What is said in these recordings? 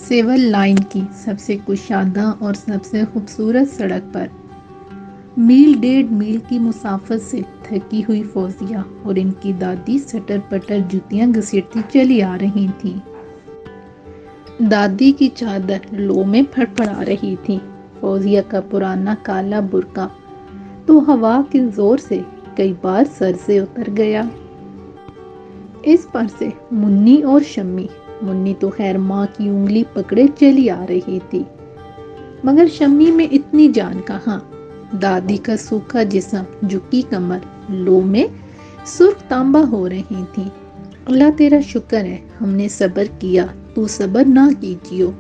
Civil line کی سب سے کشادہ اور سب سے خوبصورت سڑک پر میل ڈیڑھ میل کی مسافت سے تھکی ہوئی فوزیہ اور ان کی دادی سٹر پٹر جوتیاں گھسیٹتی چلی آ رہی تھیں۔ دادی کی چادر لو میں پھڑپڑا رہی تھی۔ فوزیہ کا پرانا کالا برقع تو ہوا کے زور سے کئی بار سر سے اتر گیا۔ اس پر سے منی اور شمی، منی تو خیر ماں کی انگلی پکڑے چلی آ رہی تھی، مگر شمی میں اتنی جان کہاں۔ دادی کا سوکھا جسم، جھکی کمر لو میں سرخ تانبا ہو رہی تھی۔ اللہ تیرا شکر ہے ہم نے صبر کیا، تو صبر نہ کیجیو۔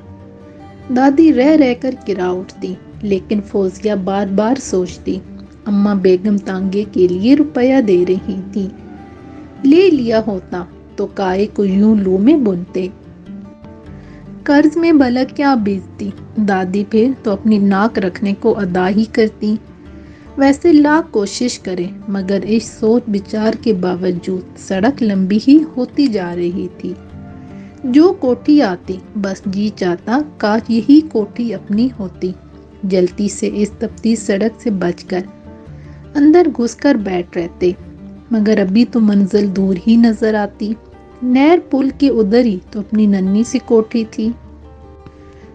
دادی رہ رہ کر کرا اٹھتی، لیکن فوزیہ بار بار سوچتی، اماں بیگم تانگے کے لیے روپیہ دے رہی تھی، لے لیا ہوتا تو کائے کو یوں لو میں بنتے۔ قرض میں بھلا کیا بیچتی، دادی پھر تو اپنی ناک رکھنے کو ادا ہی کرتی۔ ویسے لاکھ کوشش کرے مگر اس سوچ بچار کے باوجود سڑک لمبی ہی ہوتی جا رہی تھی۔ جو کوٹھی آتی بس جی چاہتا کاش یہی کوٹھی اپنی ہوتی۔ جلتی سے اس تپتی سڑک سے بچ کر اندر گھس کر بیٹھ رہتے، مگر ابھی تو منزل دور ہی نظر آتی۔ نہر پل کے ادھر ہی تو اپنی ننھی سی کوٹھی تھی۔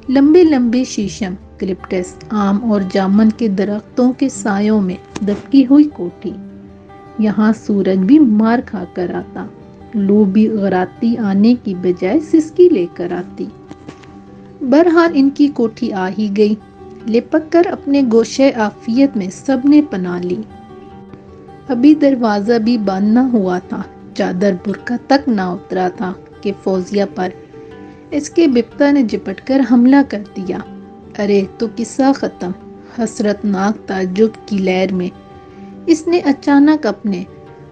لمبے لمبے شیشم، کلپٹس، آم اور جامن کے درختوں کے سایوں میں دبکی ہوئی کوٹھی۔ یہاں سورج بھی مار کھا کر آتا، لو بھی غراتی آنے کی بجائے سسکی لے کر آتی۔ بہرحال ان کی کوٹھی آ ہی گئی۔ لپک کر اپنے گوشے عافیت میں سب نے پناہ لی۔ ابھی دروازہ بھی بند نہ ہوا تھا، چادر برقع تک نہ اترا تھا کہ فوزیہ پر اس کے بپتا نے جپٹ کر حملہ کر دیا۔ ارے تو قصہ ختم۔ حسرت ناک تعجب کی لہر میں اس نے اچانک اپنے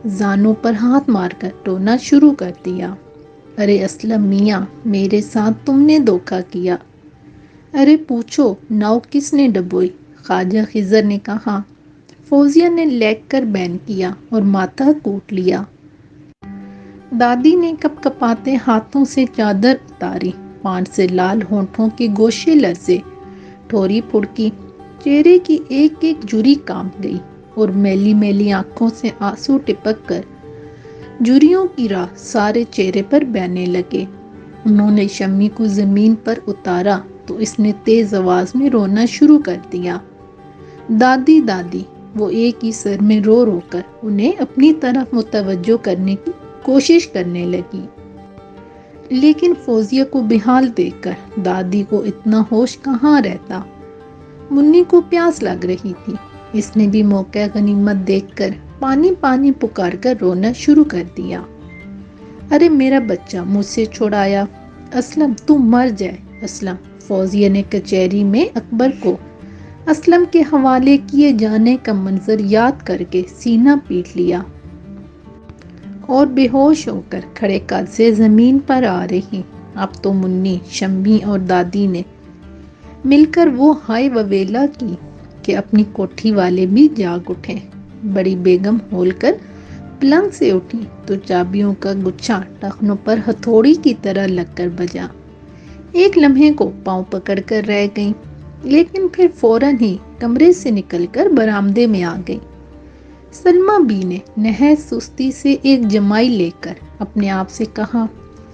زانوں پر ہاتھ مار کر رونا شروع کر دیا۔ ارے اسلم میاں، میرے ساتھ تم نے دھوکہ کیا۔ ارے پوچھو ناؤ کس نے ڈبوئی، خواجہ خضر نے کہا۔ فوزیہ نے لیگ کر بین کیا اور ماتھا کوٹ لیا۔ دادی نے کپ کپاتے ہاتھوں سے چادر اتاری، پانٹ سے لال ہونٹوں کے گوشے لرزے، ٹھوری پھڑکی، چہرے کی ایک ایک جھری کانپ گئی اور میلی میلی آنکھوں سے آنسو ٹپک کر جھریوں کی راہ سارے چہرے پر بہنے لگے۔ انہوں نے شمی کو زمین پر اتارا تو اس نے تیز آواز میں رونا شروع کر دیا۔ دادی دادی، وہ ایک ہی سر میں رو رو کر انہیں اپنی طرف متوجہ کرنے کی کوشش کرنے لگی۔ لیکن فوزیہ کو بحال دیکھ کر دادی کو اتنا ہوش کہاں رہتا۔ منی کو پیاس لگ رہی تھی، اس نے بھی موقع غنیمت دیکھ کر پانی پانی پکار کر رونا شروع کر دیا۔ ارے میرا بچہ مجھ سے چھڑایا، اسلم تو مر جائے اسلم۔ فوزیہ نے کچہری میں اکبر کو اسلم کے حوالے کیے جانے کا منظر یاد کر کے سینہ پیٹ لیا اور بے ہوش ہو کر کھڑے قد سے زمین پر آ رہی۔ اب تو منی، شمی اور دادی نے مل کر وہ ہائے وویلا کی کہ اپنی کوٹھی والے بھی جاگ اٹھے۔ بڑی بیگم ہول کر پلنگ سے اٹھی تو چابیوں کا گچھا ٹخنوں پر ہتھوڑی کی طرح لگ کر بجا۔ ایک لمحے کو پاؤں پکڑ کر رہ گئیں، لیکن پھر فوراً ہی کمرے سے نکل کر برآمدے میں آ گئی۔ سلمیٰ بی نے نہایت سستی سے ایک جمائی لے کر اپنے آپ سے کہا،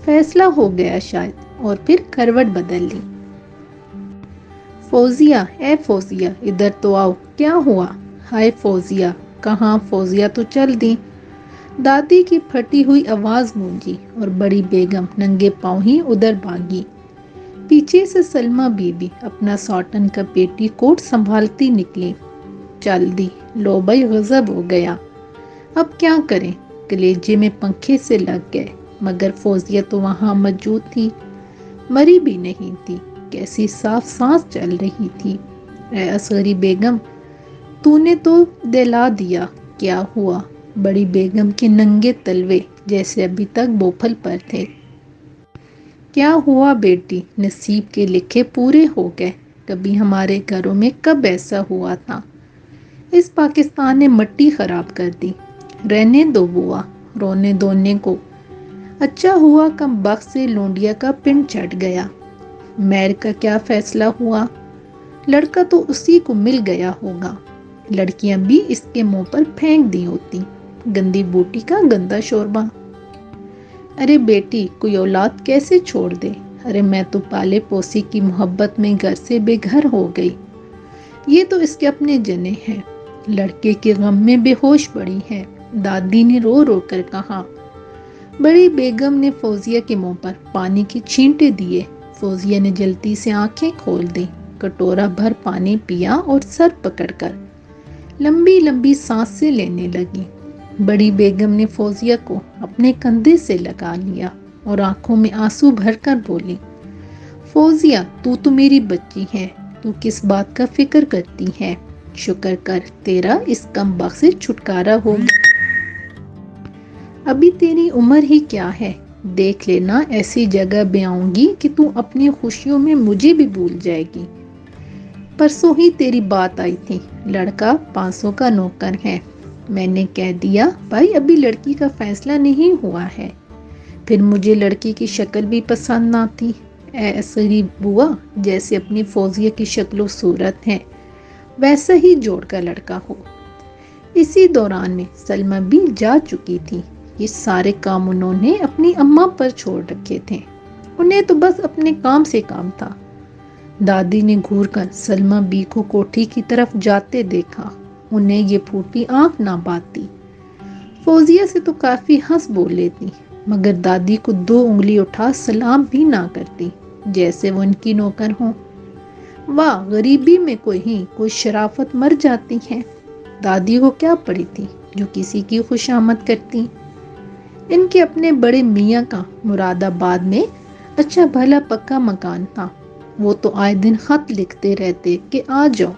فیصلہ ہو گیا شاید، اور پھر کروٹ بدل لی۔ فوزیہ، اے فوزیہ، ادھر تو آؤ، کیا ہوا؟ ہائے فوزیہ، کہاں؟ فوزیہ تو چل دی۔ دادی کی پھٹی ہوئی آواز گونجی اور بڑی بیگم ننگے پاؤں ہی ادھر بھاگی۔ پیچھے سے سلمیٰ بی بھی اپنا ساٹن کا پیٹی کوٹ سنبھالتی نکلی۔ چل دی، لو بھائی غضب ہو گیا، اب کیا کریں؟ کلیجے میں پنکھے سے لگ گئے، مگر فوزیہ تو وہاں موجود تھی، مری بھی نہیں تھی، کیسی صاف سانس چل رہی تھی۔ اے اصغری بیگم، تو نے تو دلا دیا، کیا ہوا؟ بڑی بیگم کے ننگے تلوے جیسے ابھی تک بوپھل پر تھے۔ کیا ہوا بیٹی؟ نصیب کے لکھے پورے ہو گئے، کبھی ہمارے گھروں میں کب ایسا ہوا تھا؟ اس پاکستان نے مٹی خراب کر دی۔ رہنے دو بوا، رونے دھونے کو۔ اچھا ہوا کم بخت سے لونڈیا کا پنڈ چڑھ گیا۔ مہر کا کیا فیصلہ ہوا؟ لڑکا تو اسی کو مل گیا ہوگا، لڑکیاں بھی اس کے منہ پر پھینک دی ہوتی، گندی بوٹی کا گندا شوربہ۔ ارے بیٹی، کوئی اولاد کیسے چھوڑ دے؟ ارے میں تو پالے پوسی کی محبت میں گھر سے بے گھر ہو گئی، یہ تو اس کے اپنے جنے ہیں۔ لڑکے کے غم میں بے ہوش پڑی ہے، دادی نے رو رو کر کہا۔ بڑی بیگم نے فوزیہ کے منہ پر پانی کی چھینٹے دیے۔ فوزیہ نے جلدی سے آنکھیں کھول دیں، کٹورا بھر پانی پیا اور سر پکڑ کر لمبی لمبی سانسیں لینے لگی۔ بڑی بیگم نے فوزیہ کو اپنے کندھے سے لگا لیا اور آنکھوں میں آنسو بھر کر بولی، فوزیہ تو میری بچی ہے، تو کس بات کا فکر کرتی ہے؟ شکر کر تیرا اس کم بخت سے چھٹکارا ہو گیا۔ ابھی تیری عمر ہی کیا ہے، دیکھ لینا ایسی جگہ بیاؤں گی کہ تو اپنی خوشیوں میں مجھے بھی بھول جائے گی۔ پرسوں ہی تیری بات آئی تھی، لڑکا 500 کا نوکر ہے۔ میں نے کہہ دیا بھائی ابھی لڑکی کا فیصلہ نہیں ہوا ہے، پھر مجھے لڑکی کی شکل بھی پسند نہ تھی، ایسری بوا جیسے اپنی فوزیہ کی شکل و صورت ہے ویسا ہی جوڑ کا لڑکا ہو۔ اسی دوران میں سلمہ بھی جا چکی تھی، یہ سارے کام انہوں نے اپنی اماں پر چھوڑ رکھے تھے، انہیں تو بس اپنے کام سے کام تھا۔ دادی نے گھور کر سلمہ بی کو کوٹھی کی طرف جاتے دیکھا، انہیں یہ پھوٹی آنکھ نہ باتی۔ فوزیہ سے تو کافی ہنس بول لیتی، مگر دادی کو 2 انگلی اٹھا سلام بھی نہ کرتی، جیسے وہ ان کی نوکر ہوں۔ واہ، غریبی میں کوئی شرافت مر جاتی ہے۔ دادی کو کیا پڑی تھی جو کسی کی خوشامد کرتی؟ ان کے اپنے بڑے میاں کا مراد آباد میں اچھا بھلا پکا مکان تھا، وہ تو آئے دن خط لکھتے رہتے کہ آ جاؤ،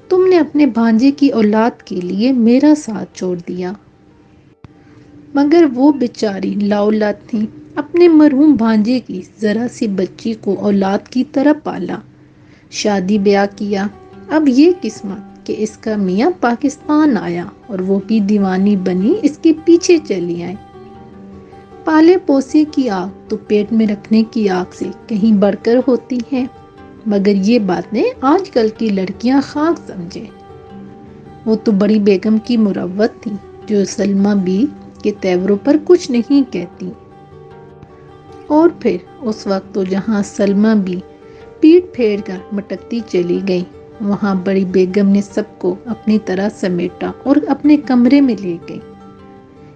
تم نے اپنے بھانجے کی اولاد کے لیے میرا ساتھ چھوڑ دیا۔ مگر وہ بیچاری لا اولاد تھی، اپنے مرحوم بھانجے کی ذرا سی بچی کو اولاد کی طرح پالا، شادی بیاہ کیا۔ اب یہ قسمت کہ اس کا میاں پاکستان آیا اور وہ بھی دیوانی بنی اس کے پیچھے چلی آئی۔ پالے پوسے کی آگ تو پیٹ میں رکھنے کی آگ سے کہیں بڑھ کر ہوتی ہے، مگر یہ باتیں آج کل کی لڑکیاں خاک سمجھے۔ وہ تو بڑی بیگم کی مروت تھی جو سلمہ بی کے تیوروں پر کچھ نہیں کہتی۔ اور پھر اس وقت تو جہاں سلمہ بی پیٹ پھیر کر مٹکتی چلی گئی، وہاں بڑی بیگم نے سب کو اپنی طرح سمیٹا اور اپنے کمرے میں لے گئی۔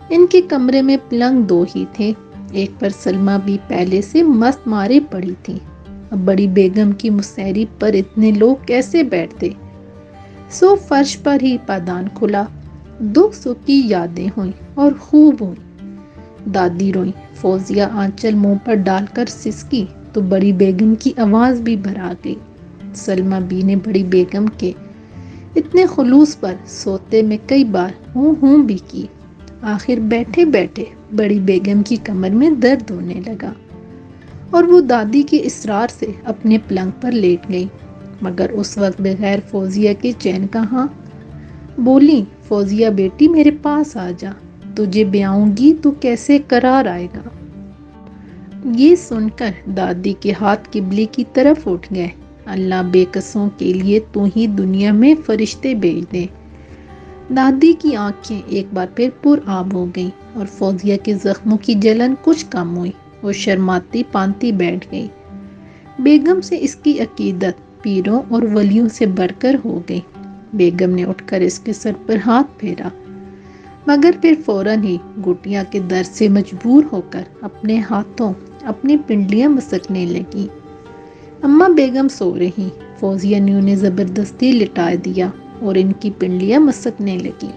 ان کے کمرے میں پلنگ 2 ہی تھے، ایک پر سلمہ بھی پہلے سے مست مارے پڑی تھی۔ اب بڑی بیگم کی مسہری پر اتنے لوگ کیسے بیٹھتے؟ سو فرش پر ہی پادان کھلا، دکھ سکھ کی یادیں ہوئیں اور خوب ہوئیں۔ دادی روئیں، فوزیہ آنچل منہ پر ڈال کر سسکی تو بڑی بیگم کی آواز بھی بھرا گئی۔ سلمہ بی نے بڑی بیگم کے اتنے خلوص پر سوتے میں کئی بار ہوں بھی کی۔ آخر بیٹھے بیٹھے بڑی بیگم کی کمر میں درد ہونے لگا اور وہ دادی کے اصرار سے اپنے پلنگ پر لیٹ گئی، مگر اس وقت بغیر فوزیہ کے چین کہاں۔ بولی، فوزیہ بیٹی میرے پاس آ جا، تجھے بیاؤں گی تو کیسے قرار آئے گا۔ یہ سن کر دادی کے ہاتھ قبلے کی طرف اٹھ گئے۔ اللہ بے قصوں کے لیے تو ہی دنیا میں فرشتے بھیج دے۔ دادی کی آنکھیں ایک بار پھر پر آب ہو گئیں اور فوزیہ کے زخموں کی جلن کچھ کم ہوئی، وہ شرماتی پانتی بیٹھ گئی۔ بیگم سے اس کی عقیدت پیروں اور ولیوں سے بڑھ کر ہو گئی۔ بیگم نے اٹھ کر اس کے سر پر ہاتھ پھیرا، مگر پھر فوراً ہی گھٹیا کے درد سے مجبور ہو کر اپنے ہاتھوں اپنی پنڈلیاں مسکنے لگی۔ اماں بیگم سو رہی، فوزیہ نے انہیں زبردستی لٹا دیا اور ان کی پنڈلیاں مسکنے لگی۔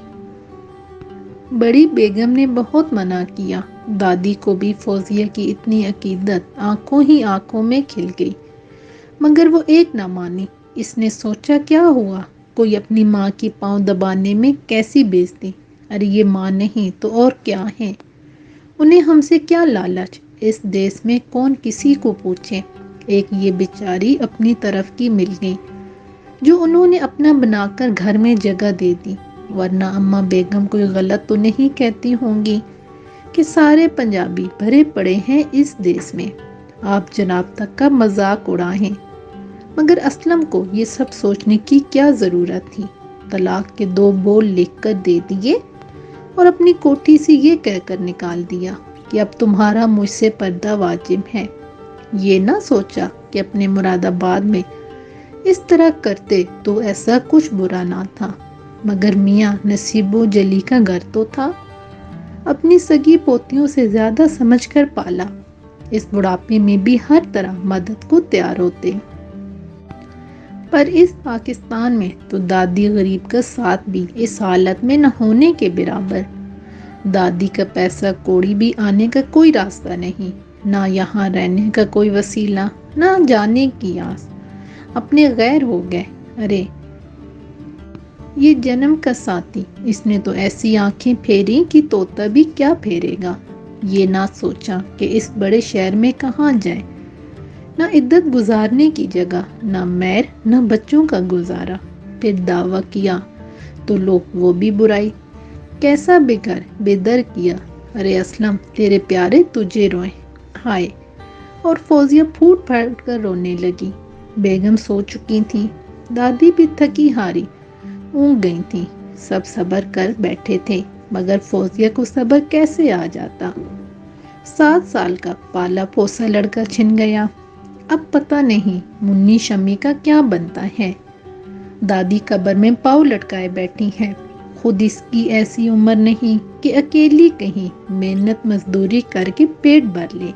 بڑی بیگم نے بہت منع کیا، دادی کو بھی فوزیہ کی اتنی عقیدت آنکھوں ہی آنکھوں میں کھل گئی، مگر وہ ایک نہ مانی۔ اس نے سوچا کیا ہوا، کوئی اپنی ماں کی پاؤں دبانے میں کیسی بیزتی، ارے یہ ماں نہیں تو اور کیا ہے، انہیں ہم سے کیا لالچ، اس دیس میں کون کسی کو پوچھے۔ ایک یہ بیچاری اپنی طرف کی مل گئی جو انہوں نے اپنا بنا کر گھر میں جگہ دے دی، ورنہ اماں بیگم کوئی غلط تو نہیں کہتی ہوں گی کہ سارے پنجابی بھرے پڑے ہیں اس دیس میں، آپ جناب تک کا مذاق اڑائیں۔ مگر اسلم کو یہ سب سوچنے کی کیا ضرورت تھی؟ طلاق کے 2 بول لکھ کر دے دیے اور اپنی کوٹھی سے یہ کہہ کر نکال دیا کہ اب تمہارا مجھ سے پردہ واجب ہے۔ یہ نہ سوچا کہ اپنے مراد آباد میں اس طرح کرتے تو ایسا کچھ برا نہ تھا، مگر میاں نصیب و جلی کا گھر تو تھا، اپنی سگی پوتیوں سے زیادہ سمجھ کر پالا۔ اس بڑھاپے میں بھی ہر طرح مدد کو تیار ہوتے، پر اس پاکستان میں تو دادی غریب کا ساتھ بھی اس حالت میں نہ ہونے کے برابر۔ دادی کا پیسہ کوڑی بھی آنے کا کوئی راستہ نہیں، نہ یہاں رہنے کا کوئی وسیلہ، نہ جانے کی آس، اپنے غیر ہو گئے۔ ارے یہ جنم کا ساتھی، اس نے تو ایسی آنکھیں پھیری کہ طوطا بھی کیا پھیرے گا۔ یہ نہ سوچا کہ اس بڑے شہر میں کہاں جائے، نہ عدت گزارنے کی جگہ، نہ مہر، نہ بچوں کا گزارا۔ پھر دعویٰ کیا تو لوگ وہ بھی برائی، کیسا بے گھر بے در کیا۔ ارے اسلم تیرے پیارے تجھے روئیں، ہائے۔ اور فوزیہ پھوٹ پھاٹ کر رونے لگی۔ بیگم سو چکی تھی، دادی بھی تھکی ہاری اونگ گئی تھی، سب صبر کر بیٹھے تھے، مگر فوزیہ کو صبر کیسے آ جاتا؟ 7 سال کا پالا پوسا لڑکا چھن گیا، اب پتہ نہیں منی شمی کا کیا بنتا ہے۔ دادی قبر میں پاؤں لٹکائے بیٹھی ہے، خود اس کی ایسی عمر نہیں کہ اکیلی کہیں محنت مزدوری کر کے پیٹ بھر لے۔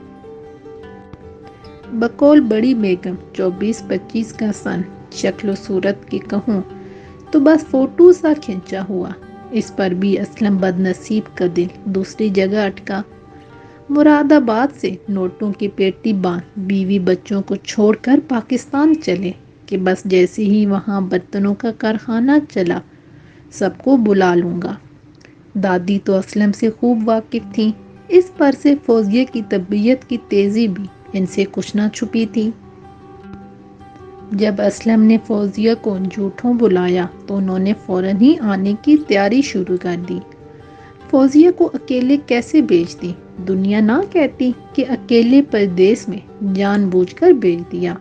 بقول بڑی بیگم 24-25 کا سن، شکل و صورت کی کہوں تو بس فوٹو سا کھنچا ہوا، اس پر بھی اسلم بد نصیب کا دل دوسری جگہ اٹکا۔ مراد آباد سے نوٹوں کی پیٹی باندھ بیوی بچوں کو چھوڑ کر پاکستان چلے کہ بس جیسے ہی وہاں برتنوں کا کارخانہ چلا سب کو بلا لوں گا۔ دادی تو اسلم سے خوب واقف تھی، اس پر سے فوزیہ کی طبیعت کی تیزی بھی ان سے کچھ نہ چھپی تھی۔ جب اسلم نے فوزیہ کو جھوٹوں بلایا تو انہوں نے فوراً ہی آنے کی تیاری شروع کر دی۔ فوزیہ کو اکیلے کیسے بھیج دی؟ دنیا نہ کہتی کہ اکیلے پردیس میں جان بوجھ کر بھیج دیا۔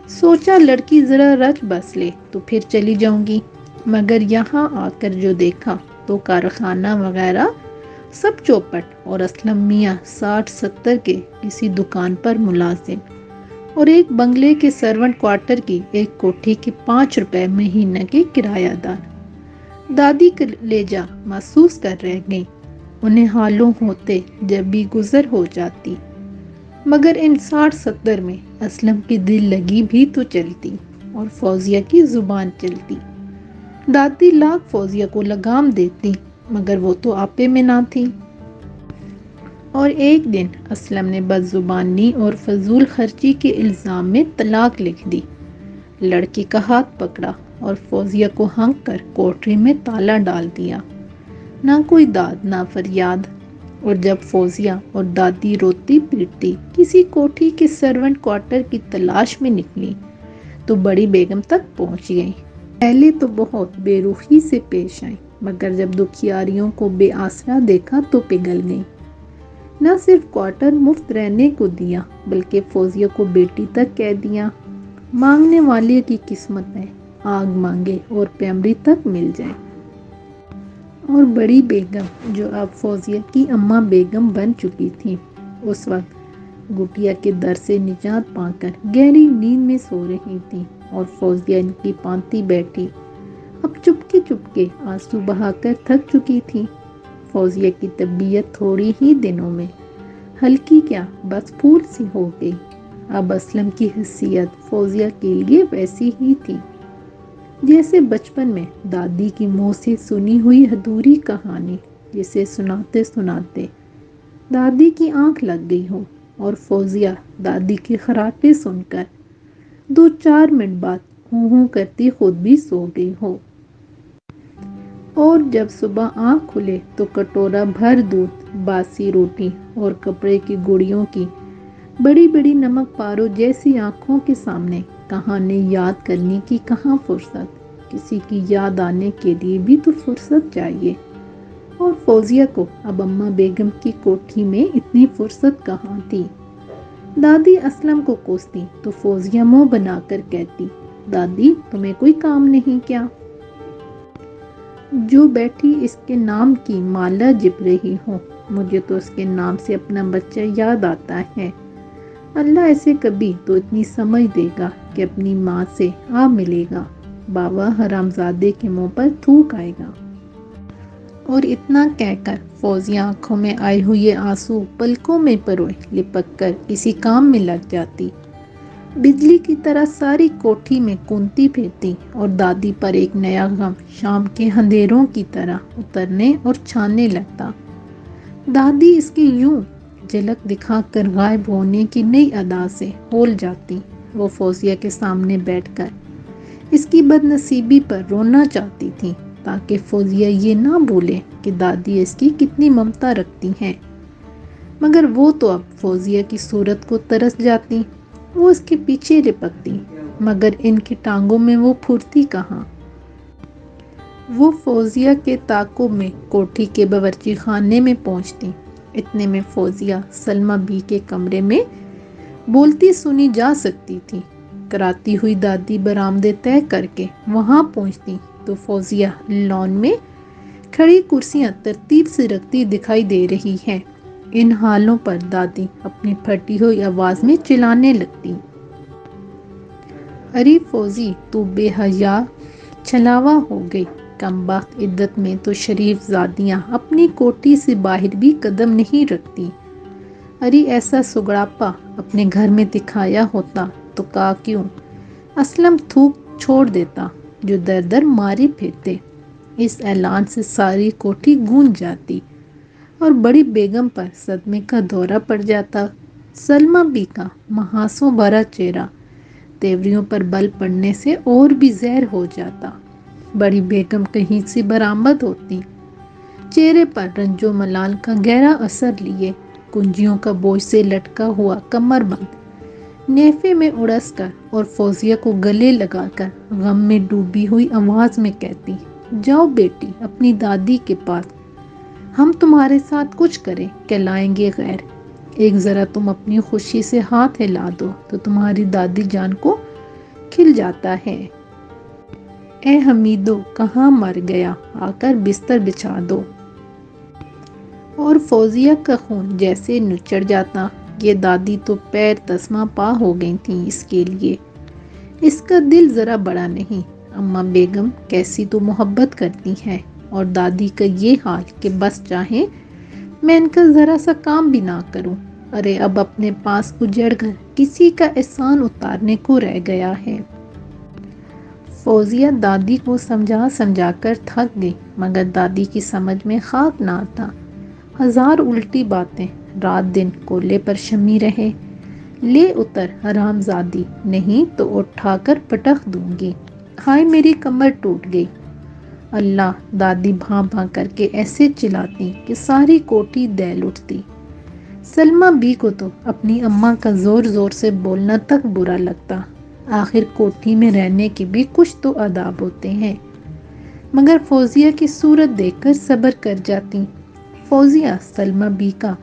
سوچا لڑکی ذرا رچ بس لے تو پھر چلی جاؤں گی، مگر یہاں آ کر جو دیکھا تو کارخانہ وغیرہ سب چوپٹ، اور اسلم میاں 60-70 کے کسی دکان پر ملازم، اور ایک بنگلے کے سرونٹ کوارٹر کی ایک کوٹھی کے 5 روپے مہینہ کے کرایہ دار۔ دادی کلیجہ محسوس کر رہ گئی، انہیں حالوں ہوتے جب بھی گزر ہو جاتی، مگر ان 60-70 میں اسلم کی دل لگی بھی تو چلتی اور فوزیہ کی زبان چلتی۔ دادی لاکھ فوزیہ کو لگام دیتی، مگر وہ تو آپے میں نہ تھی۔ اور ایک دن اسلم نے بد زبانی اور فضول خرچی کے الزام میں طلاق لکھ دی۔ لڑکی کا ہاتھ پکڑا اور فوزیہ کو ہانک کر کوٹری میں تالا ڈال دیا۔ نہ کوئی داد نہ فریاد، اور جب فوزیہ اور دادی روتی پیٹتی کسی کوٹھی کے سرونٹ کوارٹر کی تلاش میں نکلی تو بڑی بیگم تک پہنچ گئی۔ پہلے تو بہت بے رخی سے پیش آئیں، مگر جب دکھیاریوں کو بے آسرا دیکھا تو پگھل گئی۔ نہ صرف کوارٹر مفت رہنے کو دیا، بلکہ فوزیہ کو بیٹی تک کہہ دیا۔ مانگنے والے کی قسمت ہے، آگ مانگے اور پیمری تک مل جائے۔ اور بڑی بیگم جو اب فوزیہ کی اماں بیگم بن چکی تھی، اس وقت گٹیا کے در سے نجات پا کر گہری نیند میں سو رہی تھی، اور فوزیہ ان کی پانتی بیٹھی اب چپکے چپکے آنسو بہا کر تھک چکی تھی۔ فوزیہ کی طبیعت تھوڑی ہی دنوں میں ہلکی کیا بس پھول سی ہو گئی۔ اب اسلم کی حیثیت فوزیہ کے لیے ویسی ہی تھی جیسے بچپن میں دادی کی منہ سے سنی ہوئی ادھوری کہانی، جسے سناتے سناتے دادی کی آنکھ لگ گئی ہو، اور فوزیہ دادی کی خراٹیں سن کر 2-4 منٹ بعد ہوں ہوں کرتی خود بھی سو گئی ہو۔ اور جب صبح آنکھ کھلے تو کٹورا بھر دودھ، باسی روٹی اور کپڑے کی گڑیوں کی بڑی بڑی نمک پاروں جیسی آنکھوں کے سامنے کہانی یاد کرنے کی کہاں فرصت؟ کسی کی یاد آنے کے لیے بھی تو فرصت چاہیے۔ اور فوزیہ کو اب اماں بیگم کی کوٹھی میں اتنی فرصت کہاں تھی۔ دادی اسلم کو کوستی تو فوزیہ منہ بنا کر کہتی، دادی تمہیں کوئی کام نہیں کیا؟ جو بیٹھی اس کے نام کی مالا جپ رہی ہوں، مجھے تو اس کے نام سے اپنا بچہ یاد آتا ہے۔ اللہ ایسے کبھی تو اتنی سمجھ دے گا کہ اپنی ماں سے آ ملے گا، بابا حرامزادے کے منہ پر تھوک آئے گا۔ اور اتنا کہہ کر فوزیہ آنکھوں میں آئے ہوئے آنسو پلکوں میں پروئے لپک کر کسی کام میں لگ جاتی، بجلی کی طرح ساری کوٹھی میں کونتی پھرتی، اور دادی پر ایک نیا غم شام کے اندھیروں کی طرح اترنے اور چھانے لگتا۔ دادی اس کی یوں جھلک دکھا کر غائب ہونے کی نئی ادا سے ہول جاتی۔ وہ فوزیہ کے سامنے بیٹھ کر اس کی بد نصیبی پر رونا چاہتی تھی، تاکہ فوزیہ یہ نہ بھولے کہ دادی اس کی کتنی ممتا رکھتی ہیں۔ مگر وہ تو اب فوزیہ کی صورت کو ترس جاتی، وہ اس کے پیچھے لپکتی، مگر ان کی ٹانگوں میں وہ پھرتی کہاں۔ وہ فوزیہ کے تعاقب میں کوٹھی کے باورچی خانے میں پہنچتی۔ اتنے میں فوزیہ سلمیٰ بی کے کمرے میں بولتی سنی جا سکتی تھی۔ کراتی ہوئی دادی برآمدے طے کر کے وہاں پہنچتی تو فوزیہ لان میں کھڑی کرسیاں ترتیب سے رکھتی دکھائی دے رہی ہے۔ ان حالوں پر دادی اپنی پھٹی ہوئی آواز میں چلانے لگتی، ارے فوزی تو بے حیا چھلاوا ہو گئی، کم بخت عدت میں تو شریف زادیاں اپنی کوٹھی سے باہر بھی قدم نہیں رکھتی۔ ارے ایسا سگڑاپا اپنے گھر میں دکھایا ہوتا تو کا کیوں اسلم تھوک چھوڑ دیتا جو در در مارے پھرتے۔ اس اعلان سے ساری کوٹھی گونج جاتی اور بڑی بیگم پر صدمے کا دورہ پڑ جاتا۔ سلمیٰ بی کا محاسوں بھرا چہرہ تیوریوں پر بل پڑنے سے اور بھی زہر ہو جاتا۔ بڑی بیگم کہیں سے برآمد ہوتی، چہرے پر رنج و ملال کا گہرا اثر لیے، کنجیوں کا بوجھ سے لٹکا ہوا کمر بند نیفے میں اڑس کر اور فوزیہ کو گلے لگا کر غم میں ڈوبی ہوئی آواز میں کہتی، جاؤ بیٹی اپنی دادی کے پاس، ہم تمہارے ساتھ کچھ کریں کہلائیں گے غیر، ایک ذرا تم اپنی خوشی سے ہاتھ ہلا دو تو تمہاری دادی جان کو کھل جاتا ہے۔ اے حمیدو کہاں مر گیا، آ کر بستر بچھا دو۔ اور فوزیہ کا خون جیسے نچڑ جاتا۔ یہ دادی تو پیر تسمہ پا ہو گئی تھیں اس کے لیے، اس کا دل ذرا بڑا نہیں۔ اماں بیگم کیسی تو محبت کرتی ہیں، اور دادی کا یہ حال کہ بس چاہیں میں ان کا ذرا سا کام بھی نہ کروں۔ ارے اب اپنے پاس اجڑ کر کسی کا احسان اتارنے کو رہ گیا ہے۔ فوزیہ دادی کو سمجھا سمجھا کر تھک گئی، مگر دادی کی سمجھ میں خاک نہ آتا۔ ہزار الٹی باتیں، رات دن کولے پر شمی رہے، لے اتر حرام زادی، نہیں تو اٹھا کر پٹخ دوں گی، ہائے میری کمر ٹوٹ گئی۔ اللہ، دادی بھاں بھاں کر کے ایسے چلاتی کہ ساری کوٹھی دہل اٹھتی۔ سلمیٰ بی کو تو اپنی اماں کا زور زور سے بولنا تک برا لگتا، آخر کوٹھی میں رہنے کے بھی کچھ تو آداب ہوتے ہیں، مگر فوزیہ کی صورت دیکھ کر صبر کر جاتی۔ فوزیہ سلمیٰ بی کا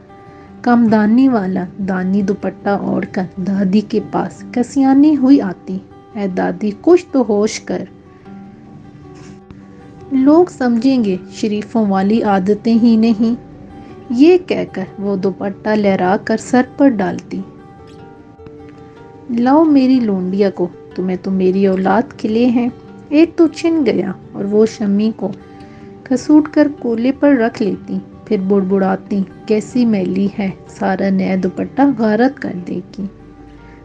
کم دانی والا دانی دوپٹہ اوڑھ کر دادی کے پاس کسیانی ہوئی آتی، اے دادی کچھ تو ہوش کر، لوگ سمجھیں گے شریفوں والی عادتیں ہی نہیں۔ یہ کہہ کر وہ دوپٹہ لہرا کر سر پر ڈالتی، لاؤ میری لونڈیا کو، تمہیں تو میری اولاد کھلے ہیں۔ ایک تو چھن گیا، اور وہ شمی کو کھسوٹ کر کولے پر رکھ لیتی، پھر بڑبڑاتی، کیسی میلی ہے، سارا نیا دوپٹہ غارت کر دے گی۔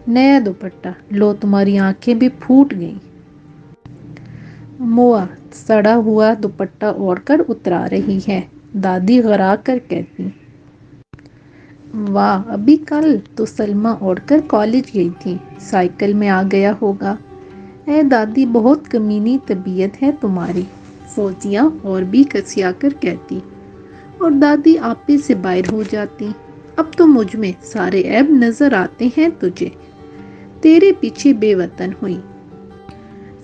نیا دوپٹہ، لو تمہاری آنکھیں بھی پھوٹ گئیں۔ موا سڑا ہوا دوپٹہ اوڑھ کر اترا رہی ہے، دادی غرا کر کہتی، واہ ابھی کل تو سلمیٰ اوڑھ کر کالج گئی تھی، سائیکل میں آ گیا ہوگا۔ اے دادی بہت کمینی طبیعت ہے تمہاری، فوزیہ اور بھی کسیا کر کہتی، اور دادی آپے سے باہر ہو جاتی، اب تو مجھ میں سارے عیب نظر آتے ہیں تجھے، تیرے پیچھے بے وطن ہوئی،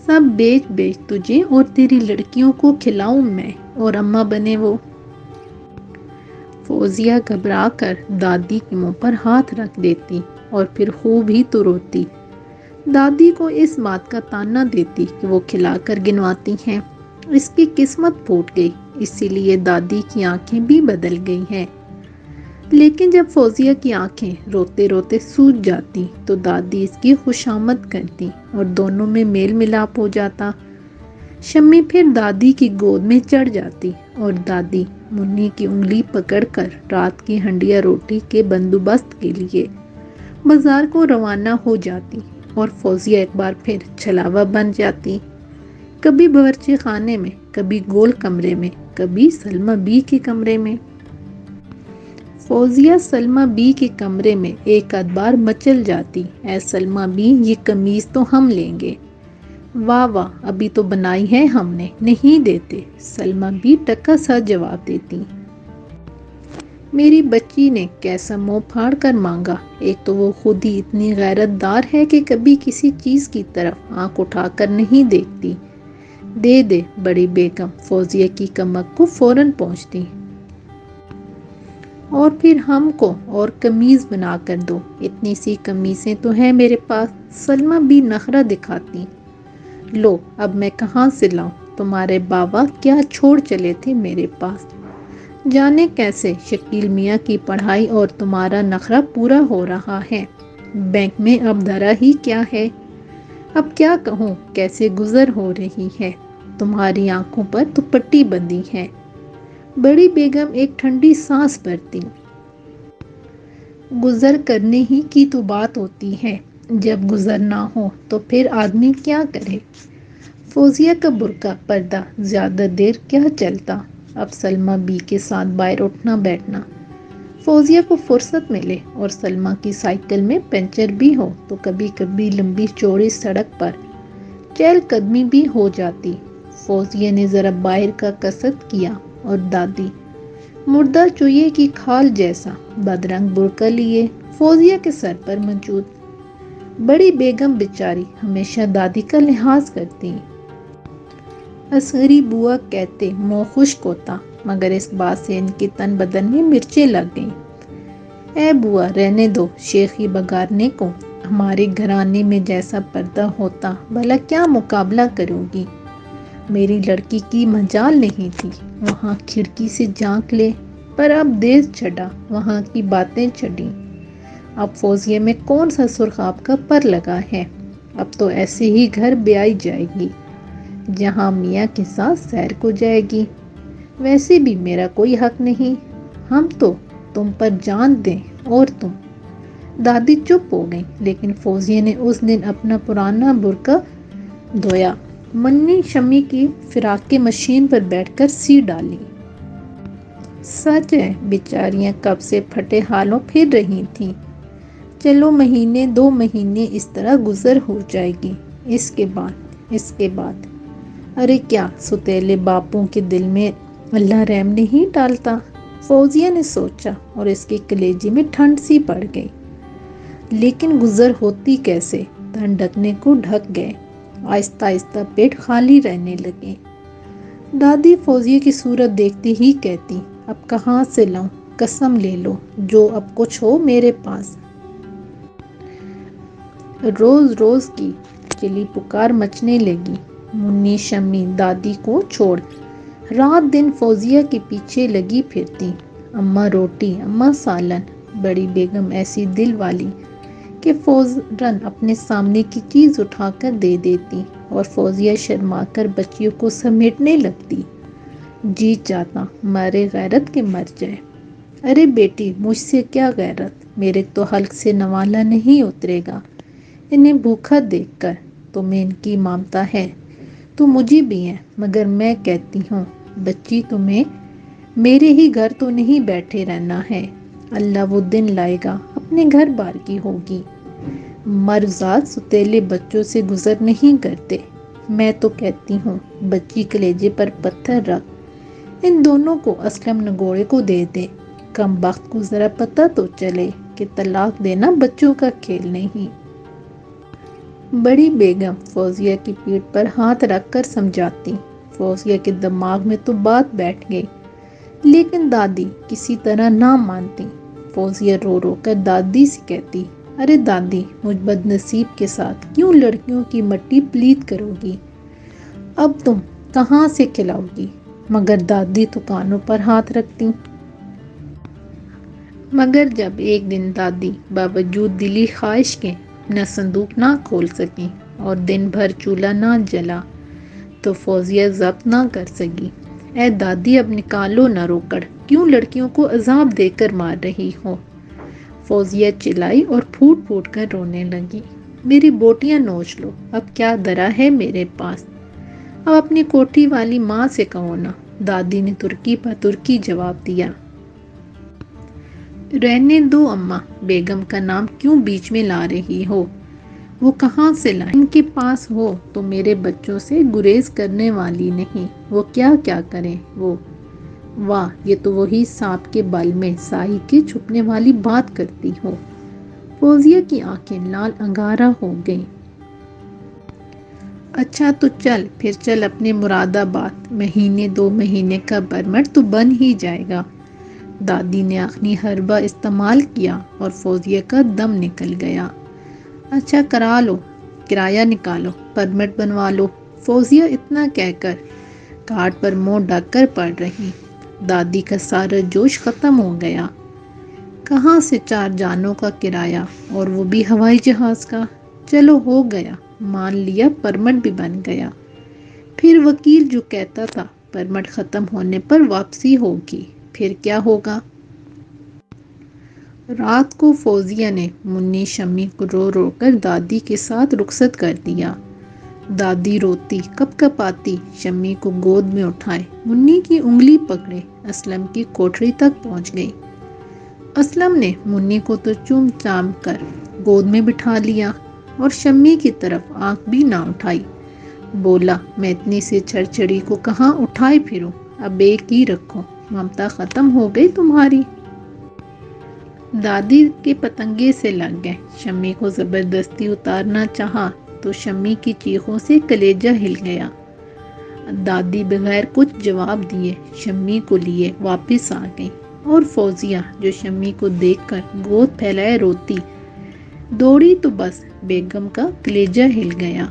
سب بیچ بیچ تجھے اور تیری لڑکیوں کو کھلاؤں میں، اور اماں بنے وہ۔ فوزیہ گھبرا کر دادی کے منہ پر ہاتھ رکھ دیتی اور پھر خوب ہی تو روتی۔ دادی کو اس بات کا تانا دیتی کہ وہ کھلا کر گنواتی ہیں۔ اس کی قسمت پھوٹ گئی، اسی لیے دادی کی آنکھیں بھی بدل گئی ہیں۔ لیکن جب فوزیہ کی آنکھیں روتے روتے سوج جاتی تو دادی اس کی خوشامد کرتی اور دونوں میں میل ملاپ ہو جاتا۔ شمی پھر دادی کی گود میں چڑھ جاتی اور دادی منی کی انگلی پکڑ کر رات کی ہنڈیا روٹی کے بندوبست کے لیے بازار کو روانہ ہو جاتی اور فوزیہ ایک بار پھر چھلاوا بن جاتی، کبھی باورچی خانے میں، کبھی گول کمرے میں، کبھی سلمہ بی کے کمرے میں۔ فوزیہ سلمہ بی کے کمرے میں ایک آدھ بار مچل جاتی، اے سلمہ بی یہ قمیض تو ہم لیں گے۔ واہ واہ ابھی تو بنائی ہے ہم نے، نہیں دیتے، سلمہ بی ٹکا سا جواب دیتی۔ میری بچی نے کیسا منہ پھاڑ کر مانگا، ایک تو وہ خود ہی اتنی غیرت دار ہے کہ کبھی کسی چیز کی طرف آنکھ اٹھا کر نہیں دیکھتی۔ دے دے بڑی بیگم فوزیہ کی کمر کو فوراً پہنچتی۔ اور پھر ہم کو اور قمیض بنا کر دو، اتنی سی قمیصیں تو ہیں میرے پاس، سلمہ بی نخرہ دکھاتی۔ لو اب میں کہاں سے لاؤں، تمہارے بابا کیا چھوڑ چلے تھے میرے پاس، جانے کیسے شکیل میاں کی پڑھائی اور تمہارا نخرہ پورا ہو رہا ہے، بینک میں اب دھرا ہی کیا ہے، اب کیا کہوں کیسے گزر ہو رہی ہے، تمہاری آنکھوں پر تو پٹی بندھی ہے۔ بڑی بیگم ایک ٹھنڈی سانس بھرتی۔ گزر کرنے ہی کی تو بات ہوتی ہے، جب گزر نہ ہو تو پھر آدمی کیا کرے۔ فوزیہ کا برقع پردہ زیادہ دیر کیا چلتا، اب سلمہ بی کے ساتھ باہر اٹھنا بیٹھنا، فوزیہ کو فرصت ملے اور سلمہ کی سائیکل میں پنچر بھی ہو تو کبھی کبھی لمبی چوڑی سڑک پر چہل قدمی بھی ہو جاتی۔ فوزیہ نے ذرا باہر کا قصد کیا اور دادی مردہ چوہے کی کھال جیسا بدرنگ برقع لیے فوزیہ کے سر پر موجود۔ بڑی بیگم بیچاری ہمیشہ دادی کا لحاظ کرتی۔ اصغری بوا کہتے منہ خشک ہوتا، مگر اس بات سے ان کے تن بدن میں مرچیں لگ گئیں۔ اے بوا رہنے دو شیخی بگارنے کو، ہمارے گھرانے میں جیسا پردہ ہوتا بھلا کیا مقابلہ کروں گی، میری لڑکی کی مجال نہیں تھی، وہاں کھڑکی سے جھانک لے، پر اب دیس چھڑا، وہاں کی باتیں چھڑیں، اب فوزیہ میں کون سا سرخاب کا پر لگا ہے، اب تو ایسے ہی گھر بیائی جائے گی، جہاں میاں کے ساتھ سیر کو جائے گی، ویسے بھی میرا کوئی حق نہیں، ہم تو تم پر جان دیں اور تم۔ دادی چپ ہو گئی، لیکن فوزیہ نے اس دن اپنا پرانا برقع دھویا، منی شمی کی فراق کی مشین پر بیٹھ کر سی ڈالی۔ سچ ہے بیچاریاں کب سے پھٹے حالوں پھر رہی تھیں، چلو مہینے دو مہینے اس طرح گزر ہو جائے گی، اس کے بعد ارے کیا ستیلے باپوں کے دل میں اللہ رحم نہیں ڈالتا، فوزیہ نے سوچا اور اس کے کلیجے میں ٹھنڈ سی پڑ گئی۔ لیکن گزر ہوتی کیسے، تن ڈھکنے کو ڈھک گئے، آہستہ آہستہ پیٹ خالی رہنے لگے۔ دادی فوزیہ کی صورت دیکھتے ہی کہتی، اب کہاں سے لاؤں، قسم لے لو جو اب کچھ ہو میرے پاس۔ روز روز کی چلی پکار مچنے لگی، منی شمی دادی کو چھوڑ رات دن فوزیہ کے پیچھے لگی پھرتی، اماں روٹی، اماں سالن، بڑی بیگم ایسی دل والی کہ فوراً اپنے سامنے کی چیز اٹھا کر دے دیتی اور فوزیہ شرما کر بچیوں کو سمیٹنے لگتی، جی چاہتا مارے غیرت کے مر جائے۔ ارے بیٹی مجھ سے کیا غیرت، میرے تو حلق سے نوالا نہیں اترے گا، انہیں بھوکا دیکھ کر تمہیں ان کی ممتا ہے تو مجھے بھی ہے، مگر میں کہتی ہوں بچی تمہیں میرے ہی گھر تو نہیں بیٹھے رہنا ہے، اللہ وہ دن لائے گا اپنے گھر بار کی ہوگی، مرزاد ستیلے بچوں سے گزر نہیں کرتے، میں تو کہتی ہوں بچی کلیجے پر پتھر رکھ ان دونوں کو اسلم نگوڑے کو دے دے، کم بخت کو ذرا پتہ تو چلے کہ طلاق دینا بچوں کا کھیل نہیں۔ بڑی بیگم فوزیہ کی پیٹھ پر ہاتھ رکھ کر سمجھاتی، فوزیہ کے دماغ میں تو بات بیٹھ گئی، لیکن دادی کسی طرح نہ مانتی۔ فوزیہ رو رو کر دادی سے کہتی، ارے دادی، مجھ بد نصیب کے ساتھ کیوں لڑکیوں کی مٹی پلیت کرو گی؟ اب تم کہاں سے کھلاؤ گی؟ مگر دادی تو کانوں پر ہاتھ رکھتی۔ مگر جب ایک دن دادی باوجود دلی خواہش کے اپنا صندوق نہ کھول سکی اور دن بھر چولہا نہ جلا تو فوزیہ ضبط نہ کر سکی۔ اے دادی، اب نکالو نہ روکڑ، کیوں لڑکیوں کو عذاب دے کر مار رہی ہو؟ فوزیہ چلائی اور پھوٹ پھوٹ کر رونے لگی۔ میری بوٹیاں نوچ لو، اب کیا درا ہے میرے پاس؟ اب اپنی کوٹھی والی ماں سے کہو نا، دادی نے ترکی پر ترکی جواب دیا۔ رہنے دو اماں، بیگم کا نام کیوں بیچ میں لا رہی ہو؟ وہ کہاں سے لائیں؟ ان کے پاس ہو تو میرے بچوں سے گریز کرنے والی نہیں، وہ کیا کیا کریں وہ؟ واہ، یہ تو وہی سانپ کے بل میں ساہی کے چھپنے والی بات کرتی ہو۔ فوزیہ کی آنکھیں لال انگارہ ہو گئیں۔ اچھا تو چل، پھر چل اپنے مراد آباد، مہینے 2 مہینے کا پرمٹ تو بن ہی جائے گا۔ دادی نے آخری حربہ استعمال کیا اور فوزیہ کا دم نکل گیا۔ اچھا کرا لو، کرایہ نکالو، پرمٹ بنوا لو۔ فوزیہ اتنا کہہ کر کارڈ پر منہ ڈھک کر پڑ رہی۔ دادی کا سارا جوش ختم ہو گیا۔ کہاں سے 4 جانوں کا کرایہ، اور وہ بھی ہوائی جہاز کا؟ چلو ہو گیا، مان لیا، پرمٹ بھی بن گیا۔ پھر وکیل جو کہتا تھا پرمٹ ختم ہونے پر واپسی ہوگی، پھر کیا ہوگا؟ رات کو فوزیہ نے منی شمی کو رو رو کر دادی کے ساتھ رخصت کر دیا۔ دادی روتی کپ کپاتی شمی کو گود میں اٹھائے منی کی انگلی پکڑے اسلم کی کوٹری تک پہنچ گئی۔ اسلم نے منی کو تو چوم چام کر گود میں بٹھا لیا اور شمی کی طرف آنکھ بھی نہ اٹھائی۔ بولا، میں اتنی سی چھڑچڑی کو کہاں اٹھائے پھروں، اب ایک ہی رکھو، ممتا ختم ہو گئی تمہاری۔ دادی کے پتنگے سے لگ گئے۔ شمی کو زبردستی اتارنا چاہا تو شمی کی چیخوں سے کلیجہ ہل گیا۔ دادی بغیر کچھ جواب دیے شمی کو لیے واپس آ گئی، اور فوزیہ جو شمی کو دیکھ کر گود پھیلائے روتی دوڑی تو بس بیگم کا کلیجہ ہل گیا۔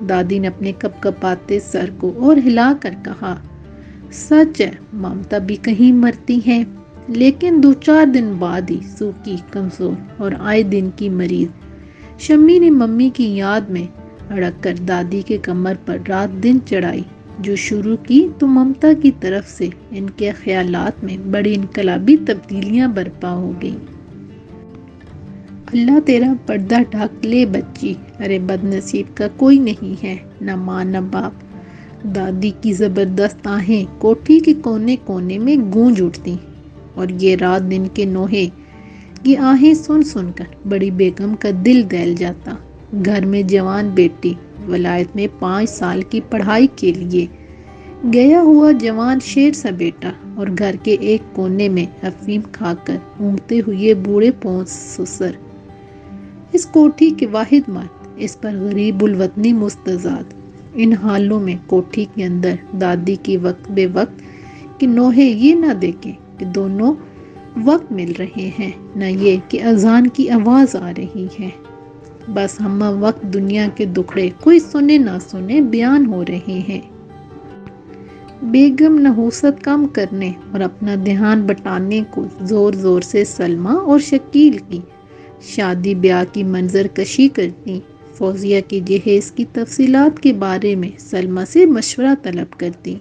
دادی نے اپنے کپ کپاتے سر کو اور ہلا کر کہا، سچ ہے، ممتا بھی کہیں مرتی ہے، لیکن 2-4 دن بعد ہی سوکھی، کمزور اور آئے دن کی مریض۔ شمی نے ممی کی یاد میں اڑک کر دادی کے کمر پر رات دن چڑھائی جو شروع کی تو ممتا کی طرف سے ان کے خیالات میں بڑی انقلابی تبدیلیاں برپا ہو گئیں۔ اللہ تیرا پردہ ڈھک لے بچی، ارے بد نصیب کا کوئی نہیں ہے، نہ ماں نہ باپ۔ دادی کی زبردست آہیں کوٹھی کے کونے کونے میں گونج اٹھتی، اور یہ رات دن کے نوحے یہ آہیں سن سن کر بڑی بیگم کا دل دہل جاتا۔ گھر میں جوان بیٹی، ولایت میں 5 سال کی پڑھائی کے لیے گیا ہوا جوان شیر سا بیٹا، اور گھر کے ایک کونے میں افیم کھا کر اونگتے ہوئے بوڑھے پونس سسر۔ اس کوٹھی کے واحد مرد، اس پر غریب الوطنی مستضاد۔ ان حالوں میں کوٹھی کے اندر دادی کی وقت بے وقت کہ نوحے یہ نہ دیکھیں کہ دونوں وقت مل رہے ہیں، نہ یہ کہ اذان کی آواز آ رہی ہے، بس ہمہ وقت دنیا کے دکھڑے کوئی سنے نہ سنے بیان ہو رہے ہیں۔ بیگم نحوست کم کرنے اور اپنا دھیان بٹانے کو زور زور سے سلمیٰ اور شکیل کی شادی بیاہ کی منظر کشی کرتی، فوزیہ کے جہیز کی تفصیلات کے بارے میں سلمیٰ سے مشورہ طلب کرتی۔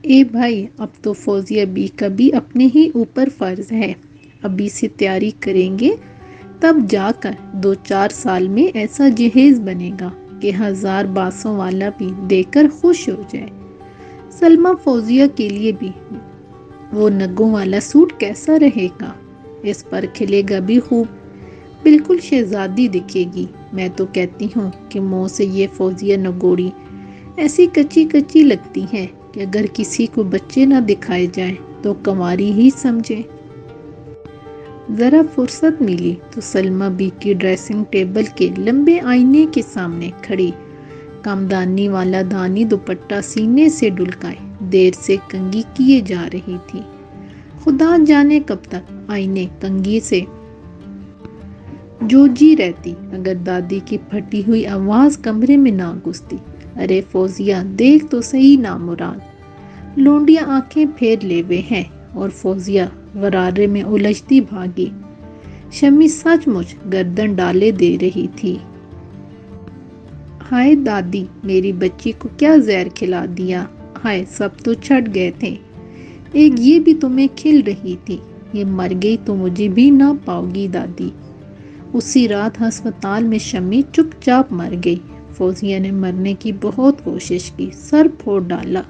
اے بھائی، اب تو فوزیہ بی کا بھی اپنے ہی اوپر فرض ہے، ابھی سے تیاری کریں گے تب جا کر 2-4 سال میں ایسا جہیز بنے گا کہ 1000 باسوں والا بھی دیکھ کر خوش ہو جائے۔ سلمیٰ، فوزیہ کے لیے بھی وہ نگوں والا سوٹ کیسا رہے گا؟ اس پر کھلے گا بھی خوب، بالکل شہزادی دکھے گی۔ میں تو کہتی ہوں کہ منہ سے یہ فوزیہ نگوڑی ایسی کچی کچی لگتی ہے کہ اگر کسی کو بچے نہ دکھائے جائیں تو کنواری ہی سمجھے۔ ذرا فرصت ملی تو سلمیٰ بی کی ڈریسنگ ٹیبل کے لمبے آئینے کے سامنے کھڑی کم دانی والا دھانی دوپٹہ سینے سے ڈلکائے دیر سے کنگھی کیے جا رہی تھی۔ خدا جانے کب تک آئینے کنگھی سے جوجھی رہتی اگر دادی کی پھٹی ہوئی آواز کمرے میں نہ گھستی۔ ارے فوزیہ دیکھ تو صحیح نامراد، لونڈیاں آنکھیں پھیر لیوے ہیں۔ اور فوزیہ غرارے میں الجھتی بھاگی۔ شمی سچ مچ گردن ڈالے دے رہی تھی۔ ہائے دادی، میری بچی کو کیا زہر کھلا دیا؟ ہائے سب تو چھٹ گئے تھے، ایک یہ بھی تمہیں کھل رہی تھی۔ یہ مر گئی تو مجھے بھی نہ پاؤ گی دادی۔ اسی رات ہسپتال میں شمی چپ چاپ مر گئی۔ فوزیہ نے مرنے کی بہت کوشش کی، سر پھوڑ ڈالا،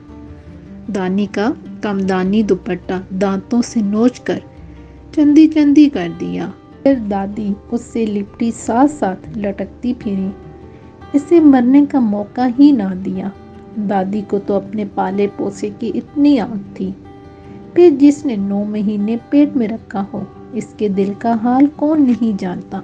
دانی کا کمدانی دوپٹہ دانتوں سے نوچ کر چندی چندی کر دیا۔ پھر دادی اس سے لپٹی ساتھ ساتھ لٹکتی پھری، اسے مرنے کا موقع ہی نہ دیا۔ دادی کو تو اپنے پالے پوسے کی اتنی آنکھ تھی، پھر جس نے 9 مہینے پیٹ میں رکھا ہو، اس کے دل کا حال کون نہیں جانتا۔